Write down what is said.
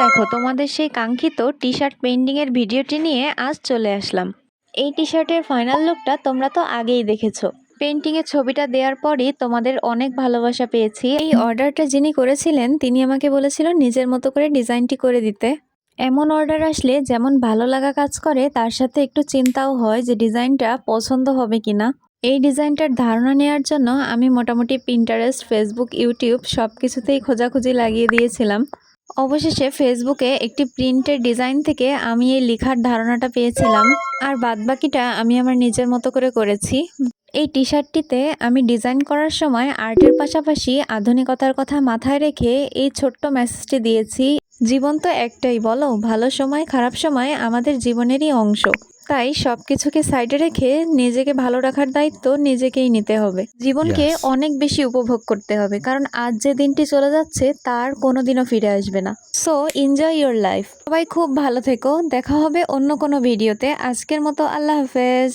দেখো তোমাদের সেই কাঙ্ক্ষিত টি শার্ট পেইন্টিং এর ভিডিওটি নিয়ে আজ চলে আসলাম। এই টি শার্টের ফাইনাল লুকটা তোমরা তো আগেই দেখেছো। পেইন্টিং এর ছবিটা দেওয়ার পরই তোমাদের অনেক ভালোবাসা পেয়েছি। এই অর্ডারটা যিনি করেছিলেন তিনি আমাকে বলেছিল নিজের মতো করে ডিজাইনটি করে দিতে। এমন অর্ডার আসলে যেমন ভালো লাগা কাজ করে, তার সাথে একটু চিন্তাও হয় যে ডিজাইনটা পছন্দ হবে কিনা। এই ডিজাইনটার ধারণা নেওয়ার জন্য আমি মোটামুটি পিন্টারেস্ট, ফেসবুক, ইউটিউব সবকিছুতেই খোঁজাখুঁজি লাগিয়ে দিয়েছিলাম। অবশেষে ফেসবুকে একটি প্রিন্টের ডিজাইন থেকে আমি এই লেখার ধারণাটা পেয়েছিলাম, আর বাদবাকিটা আমি আমার নিজের মতো করে করেছি। এই টি শার্টটিতে আমি ডিজাইন করার সময় আর্টের পাশাপাশি আধুনিকতার কথা মাথায় রেখে এই ছোট্ট মেসেজটি দিয়েছি, জীবন তো একটাই, বলো, ভালো সময় খারাপ সময় আমাদের জীবনেরই অংশ। তাই সবকিছুকে সাইডে রেখে নিজেকে ভালো রাখার দায়িত্ব নিজেকেই নিতে হবে। জীবনকে Yes. অনেক বেশি উপভোগ করতে হবে, কারণ আজ যে দিনটি চলে যাচ্ছে তার কোনোদিনও ফিরে আসবে না। So enjoy your life. সবাই খুব ভালো থেকো, দেখা হবে অন্য কোনো ভিডিওতে। আজকের মতো আল্লাহ হাফেজ।